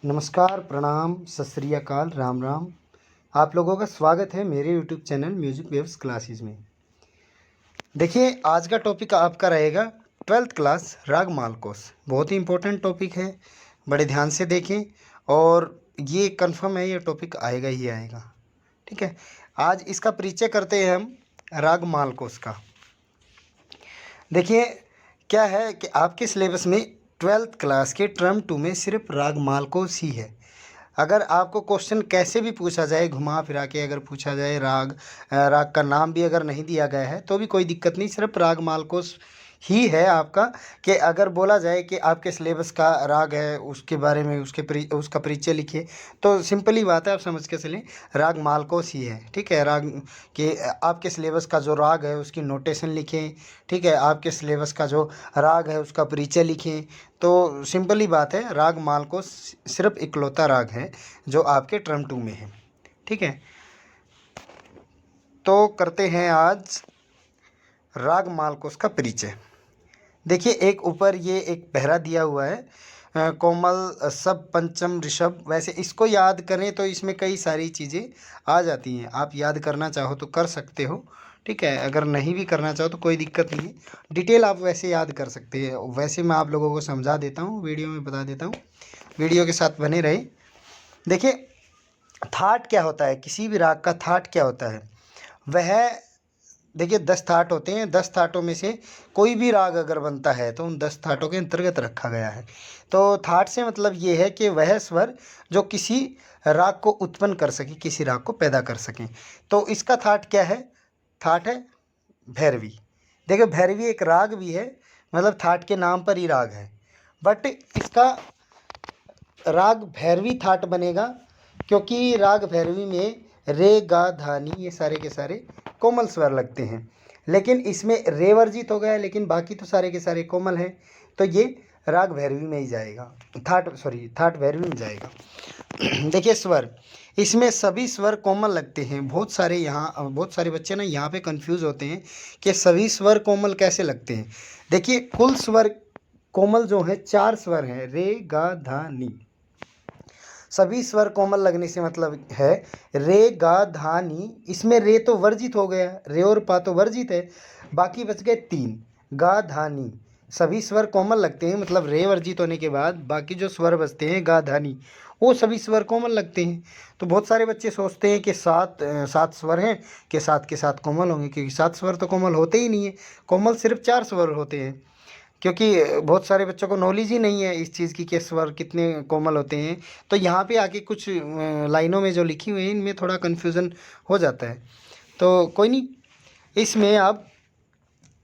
नमस्कार, प्रणाम, सत श्री अकाल, राम राम। आप लोगों का स्वागत है मेरे YouTube channel music waves classes में। देखिए, आज का टॉपिक आपका रहेगा 12th क्लास राग मालकोस। बहुत ही इम्पोर्टेंट टॉपिक है, बड़े ध्यान से देखें और ये कंफर्म है, ये टॉपिक आएगा ही आएगा। ठीक है, आज इसका परिचय करते हैं हम राग मालकोस का। देखिए, क्या है कि आपके सिलेबस में 12th क्लास के टर्म 2 में सिर्फ राग मालकोस ही है। अगर आपको क्वेश्चन कैसे भी पूछा जाए, घुमा फिरा के अगर पूछा जाए, राग का नाम भी अगर नहीं दिया गया है तो भी कोई दिक्कत नहीं, सिर्फ राग मालकोस ही है आपका। कि अगर बोला जाए कि आपके सिलेबस का राग है, उसके बारे में उसका परिचय लिखिए, तो सिंपली बात है, आप समझ के चलें, राग मालकोस ही है। ठीक है, राग के आपके सिलेबस का जो राग है उसकी नोटेशन लिखें। ठीक है, आपके सिलेबस का जो राग है उसका परिचय लिखें। तो सिंपली बात है, राग मालकोस सिर्फ इकलौता राग है जो आपके टर्म 2 में है। ठीक है, तो करते हैं आज राग मालकोस का परिचय। देखिए, एक ऊपर ये एक पहरा दिया हुआ है, कोमल, सब, पंचम, ऋषभ। वैसे इसको याद करें तो इसमें कई सारी चीज़ें आ जाती हैं, आप याद करना चाहो तो कर सकते हो। ठीक है, अगर नहीं भी करना चाहो तो कोई दिक्कत नहीं है, डिटेल आप वैसे याद कर सकते हैं। वैसे मैं आप लोगों को समझा देता हूँ, वीडियो में बता देता हूँ, वीडियो के साथ बने रहे। देखिए, थाट क्या होता है, किसी भी राग का थाट क्या होता है, वह, देखिए 10 थाट होते हैं। 10 थाटों में से कोई भी राग अगर बनता है तो उन 10 थाटों के अंतर्गत रखा गया है। तो थाट से मतलब ये है कि वह स्वर जो किसी राग को उत्पन्न कर सके, किसी राग को पैदा कर सकें। तो इसका थाट क्या है? थाट है भैरवी। देखिए, भैरवी एक राग भी है, मतलब थाट के नाम पर ही राग है, बट इसका राग भैरवी थाट बनेगा क्योंकि राग भैरवी में रे, गा, धा, नी ये सारे के सारे कोमल स्वर लगते हैं। लेकिन इसमें रे वर्जित हो गया, लेकिन बाकी तो सारे के सारे कोमल हैं, तो ये राग भैरवी में ही जाएगा, थाट भैरवी में जाएगा। देखिए, स्वर, इसमें सभी स्वर कोमल लगते हैं। बहुत सारे बच्चे ना यहाँ पे कंफ्यूज होते हैं कि सभी स्वर कोमल कैसे लगते हैं। देखिए, कुल स्वर कोमल जो है 4 स्वर हैं, रे, गा, धा, नी। सभी स्वर कोमल लगने से मतलब है रे, गा, धा, नी। इसमें रे तो वर्जित हो गया, रे और पा तो वर्जित है, बाकी बच गए 3, गा, धा, नी। सभी स्वर कोमल लगते हैं, मतलब रे वर्जित होने के बाद बाकी जो स्वर बचते हैं गा, धा, नी, वो सभी स्वर कोमल लगते हैं। तो बहुत सारे बच्चे सोचते हैं कि सात स्वर हैं, कि सात के साथ कोमल होंगे, क्योंकि 7 स्वर तो कोमल होते ही नहीं है, कोमल सिर्फ 4 स्वर होते हैं। क्योंकि बहुत सारे बच्चों को नॉलेज ही नहीं है इस चीज़ की कि स्वर कितने कोमल होते हैं। तो यहाँ पे आके कुछ लाइनों में जो लिखी हुई है इनमें थोड़ा कन्फ्यूज़न हो जाता है। तो कोई नहीं, इसमें आप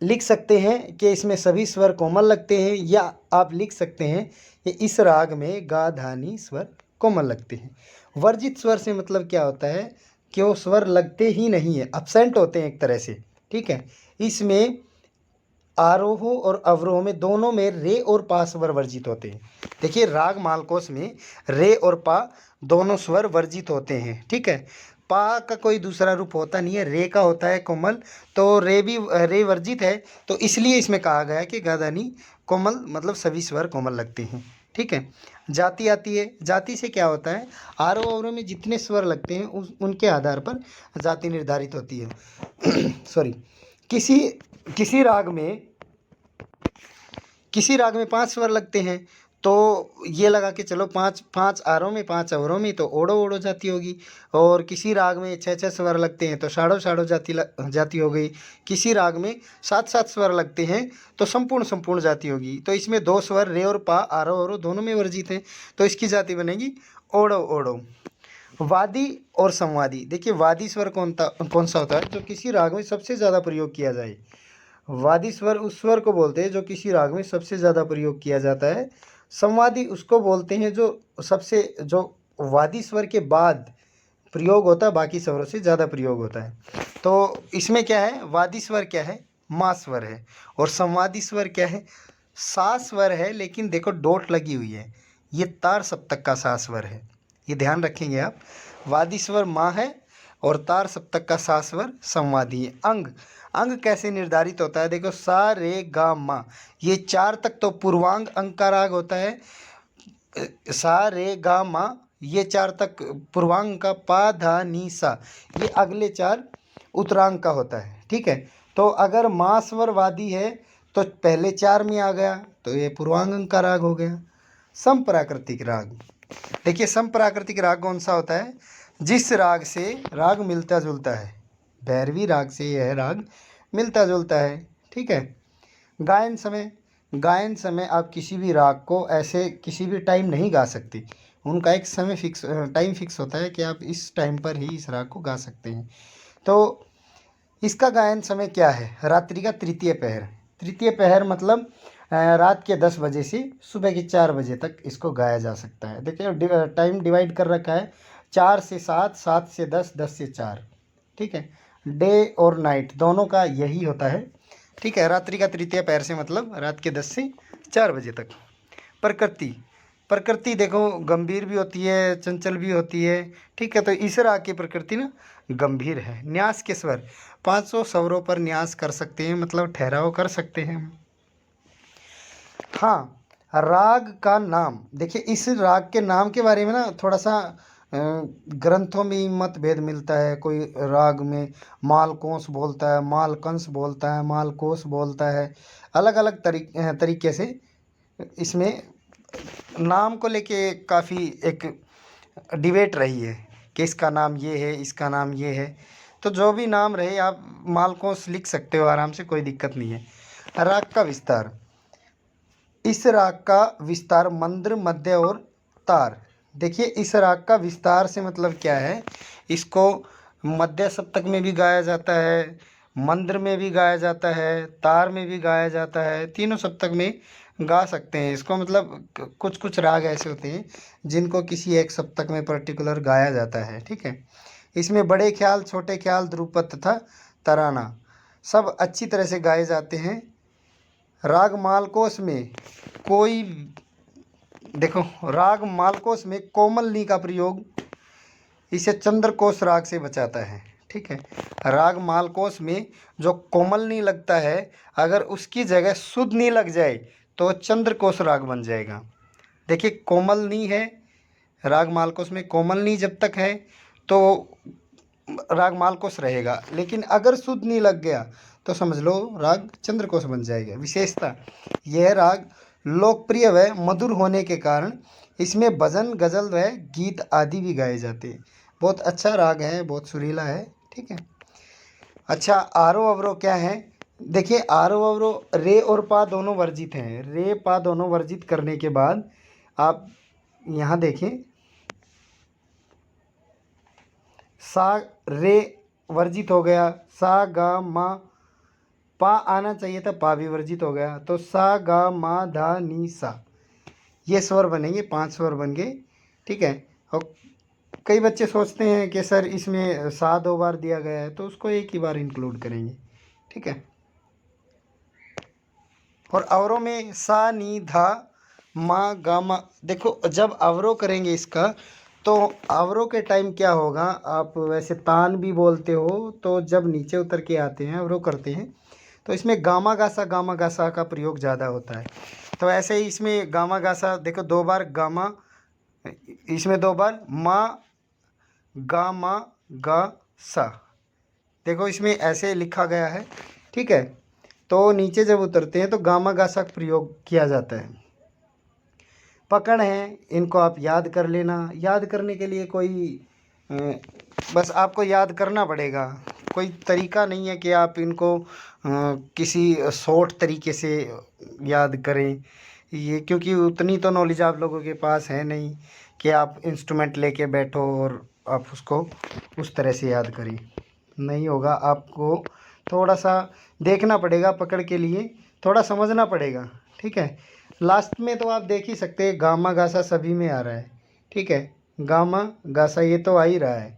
लिख सकते हैं कि इसमें सभी स्वर कोमल लगते हैं, या आप लिख सकते हैं कि इस राग में गा, धा, नी स्वर कोमल लगते हैं। वर्जित स्वर से मतलब क्या होता है कि वो स्वर लगते ही नहीं है, अब्सेंट होते हैं एक तरह से। ठीक है, इसमें आरोह और अवरोह में दोनों में रे और पा स्वर वर्जित होते हैं। देखिए, राग मालकोस में रे और पा दोनों स्वर वर्जित होते हैं। ठीक है, पा का कोई दूसरा रूप होता नहीं है, रे का होता है कोमल, तो रे वर्जित है, तो इसलिए इसमें कहा गया है कि गादानी कोमल, मतलब सभी स्वर कोमल लगते हैं। ठीक है, जाति आती है। जाति से क्या होता है, आरोह अवरोह में जितने स्वर लगते हैं उनके आधार पर जाति निर्धारित होती है। सॉरी, किसी किसी राग में 5 स्वर लगते हैं, तो ये लगा के चलो 5 आरों में 5 अवरों में, तो ओडो ओडो जाति होगी। और किसी राग में 6 स्वर लगते हैं तो शाड़ो शाड़ो जाति हो गई। किसी राग में 7 स्वर लगते हैं तो संपूर्ण जाति होगी। तो इसमें 2 स्वर रे और पा, आरो ओरो दोनों में वर्जित हैं, तो इसकी जाति बनेगी ओडो ओडो। वादी और संवादी। देखिए, वादी स्वर कौन सा होता है, जो किसी राग में सबसे ज़्यादा प्रयोग किया जाए। वादी स्वर उस स्वर को बोलते हैं जो किसी राग में सबसे ज़्यादा प्रयोग किया जाता है। संवादी उसको बोलते हैं जो वादी स्वर के बाद प्रयोग होता है, बाकी स्वरों से ज़्यादा प्रयोग होता है। तो इसमें क्या है, वादी स्वर क्या है, मा स्वर है, और संवादी स्वर क्या है, सा स्वर है, लेकिन देखो डोट लगी हुई है, ये तार सप्तक का सा स्वर है, ये ध्यान रखेंगे आप। वादी स्वर माँ है और तार सप्तक का सा स्वर संवादी है। अंग, अंग कैसे निर्धारित होता है, देखो सा, रे, गा, मा, ये 4 तक तो पूर्वांग अंग का राग होता है। सा रे गा मा, ये 4 तक पूर्वांग का, पा धा नी सा, ये अगले 4 उत्तरांग का होता है। ठीक है, तो अगर मा स्वर वादी है तो पहले 4 में आ गया तो ये पूर्वांग का राग हो गया। समप्राकृतिक राग, देखिए समप्राकृतिक राग कौन सा होता है? जिस राग से राग मिलता जुलता है, भैरवी राग से यह राग मिलता जुलता है। ठीक है, गायन समय, गायन समय आप किसी भी राग को ऐसे किसी भी टाइम नहीं गा सकते, उनका एक समय फिक्स टाइम फिक्स होता है कि आप इस टाइम पर ही इस राग को गा सकते हैं। तो इसका गायन समय क्या है? रात्रि का तृतीय पहर। तृतीय पहर मतलब रात के 10 बजे से सुबह के 4 बजे तक इसको गाया जा सकता है। देखिए टाइम डिवाइड कर रखा है, 4 से 7, 7 से 10, 10 से 4। ठीक है, डे और नाइट दोनों का यही होता है। ठीक है, रात्रि का तृतीय पहर से मतलब रात के 10 से 4 बजे तक। प्रकृति, प्रकृति देखो गंभीर भी होती है, चंचल भी होती है। ठीक है, तो इस राग की प्रकृति ना गंभीर है। न्यास के स्वर, 500 स्वरों पर न्यास कर सकते हैं, मतलब ठहराव कर सकते हैं। हाँ, राग का नाम, देखिए इस राग के नाम के बारे में ना थोड़ा सा ग्रंथों में मतभेद मिलता है। कोई राग में मालकोंस बोलता है, मालकंस बोलता है, मालकोस बोलता है, अलग अलग तरीके से इसमें नाम को लेके काफ़ी एक डिबेट रही है कि इसका नाम ये है, इसका नाम ये है। तो जो भी नाम रहे आप मालकोंस लिख सकते हो आराम से, कोई दिक्कत नहीं है। राग का विस्तार, इस राग का विस्तार मंद्र, मध्य और तार। देखिए इस राग का विस्तार से मतलब क्या है? इसको मध्य सप्तक में भी गाया जाता है, मंद्र में भी गाया जाता है, तार में भी गाया जाता है, तीनों सप्तक में गा सकते हैं इसको। मतलब कुछ कुछ राग ऐसे होते हैं जिनको किसी एक सप्तक में पर्टिकुलर गाया जाता है। ठीक है, इसमें बड़े ख्याल, छोटे ख्याल, ध्रुपद तथा तराना सब अच्छी तरह से गाए जाते हैं। राग मालकोस में कोई, देखो राग मालकोस में कोमल नी का प्रयोग इसे चंद्रकोश राग से बचाता है। ठीक है, राग मालकोस में जो कोमल नी लगता है अगर उसकी जगह शुद्ध नी लग जाए तो चंद्रकोश राग बन जाएगा। देखिए कोमल नी है राग मालकोस में, कोमल नी जब तक है तो राग मालकोस रहेगा, लेकिन अगर शुद्ध नी लग गया तो समझ लो राग चंद्रकोश बन जाएगा। विशेषता, यह राग लोकप्रिय व मधुर होने के कारण इसमें भजन, गज़ल व गीत आदि भी गाए जाते हैं। बहुत अच्छा राग है, बहुत सुरीला है। ठीक है, अच्छा आरोह अवरोह क्या है? देखिए आरोह अवरोह रे और पा दोनों वर्जित हैं। रे पा दोनों वर्जित करने के बाद आप यहाँ देखें, सा रे वर्जित हो गया, सा गा मा, पा आना चाहिए था, पा भी वर्जित हो गया, तो सा गा मा धा नी सा, ये स्वर बनेंगे, 5 स्वर बन गए। ठीक है, और कई बच्चे सोचते हैं कि सर इसमें सा 2 बार दिया गया है तो उसको एक ही बार इंक्लूड करेंगे। ठीक है, और अवरों में सा नी धा मा गा मा, देखो जब अवरोह करेंगे इसका तो अवरोह के टाइम क्या होगा, आप वैसे तान भी बोलते हो तो जब नीचे उतर के आते हैं अवरोह करते हैं तो इसमें गामा गासा का प्रयोग ज़्यादा होता है। तो ऐसे ही इसमें गामा गासा, देखो 2 बार गामा, इसमें 2 बार मा गा गा सा, देखो इसमें ऐसे लिखा गया है। ठीक है, तो नीचे जब उतरते हैं तो गामा गासा का प्रयोग किया जाता है। पकड़ है, इनको आप याद कर लेना। याद करने के लिए कोई बस आपको याद करना पड़ेगा, कोई तरीका नहीं है कि आप इनको किसी शॉर्ट तरीके से याद करें ये, क्योंकि उतनी तो नॉलेज आप लोगों के पास है नहीं कि आप इंस्ट्रूमेंट लेके बैठो और आप उसको उस तरह से याद करें, नहीं होगा। आपको थोड़ा सा देखना पड़ेगा, पकड़ के लिए थोड़ा समझना पड़ेगा। ठीक है, लास्ट में तो आप देख ही सकते हैं गामा गासा सभी में आ रहा है। ठीक है, गामा गासा ये तो आ ही रहा है।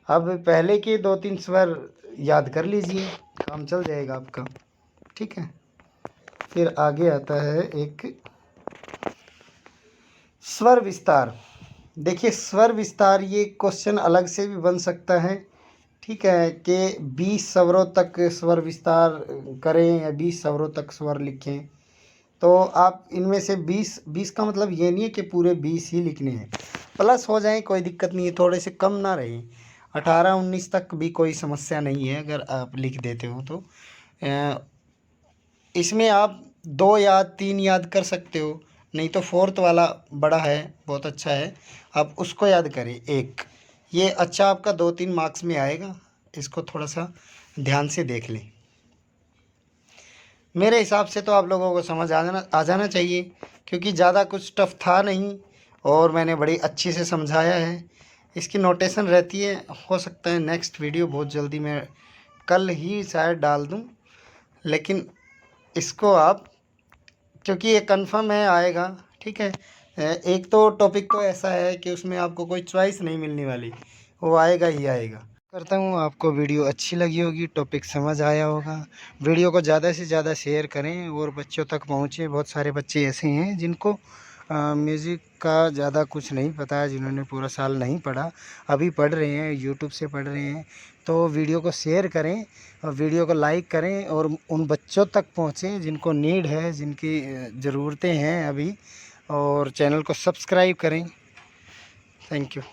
अब पहले के 2-3 स्वर याद कर लीजिए, काम चल जाएगा आपका। ठीक है, फिर आगे आता है एक स्वर विस्तार। देखिए स्वर विस्तार ये क्वेश्चन अलग से भी बन सकता है। ठीक है, कि 20 स्वरों तक स्वर विस्तार करें या 20 स्वरों तक स्वर लिखें, तो आप इनमें से 20 का मतलब ये नहीं है कि पूरे 20 ही लिखने हैं, प्लस हो जाए कोई दिक्कत नहीं है, थोड़े से कम ना रहे। 18-19 तक भी कोई समस्या नहीं है अगर आप लिख देते हो तो। इसमें आप 2 या 3 याद कर सकते हो, नहीं तो फोर्थ वाला बड़ा है, बहुत अच्छा है, आप उसको याद करें एक। ये अच्छा आपका 2-3 मार्क्स में आएगा, इसको थोड़ा सा ध्यान से देख लें। मेरे हिसाब से तो आप लोगों को समझ आ जाना चाहिए, क्योंकि ज़्यादा कुछ टफ था नहीं और मैंने बड़ी अच्छी से समझाया है। इसकी नोटेशन रहती है, हो सकता है नेक्स्ट वीडियो बहुत जल्दी मैं कल ही शायद डाल दूं, लेकिन इसको आप, क्योंकि ये कंफर्म है आएगा, ठीक है। एक तो टॉपिक तो ऐसा है कि उसमें आपको कोई चॉइस नहीं मिलने वाली, वो आएगा ही आएगा। करता हूँ आपको वीडियो अच्छी लगी होगी, टॉपिक समझ आया होगा। वीडियो को ज़्यादा से ज़्यादा शेयर करें और बच्चों तक पहुँचे। बहुत सारे बच्चे ऐसे हैं जिनको म्यूज़िक का ज़्यादा कुछ नहीं पता है, जिन्होंने पूरा साल नहीं पढ़ा, अभी पढ़ रहे हैं, यूट्यूब से पढ़ रहे हैं। तो वीडियो को शेयर करें और वीडियो को लाइक करें और उन बच्चों तक पहुँचें जिनको नीड है, जिनकी ज़रूरतें हैं अभी, और चैनल को सब्सक्राइब करें। Thank you.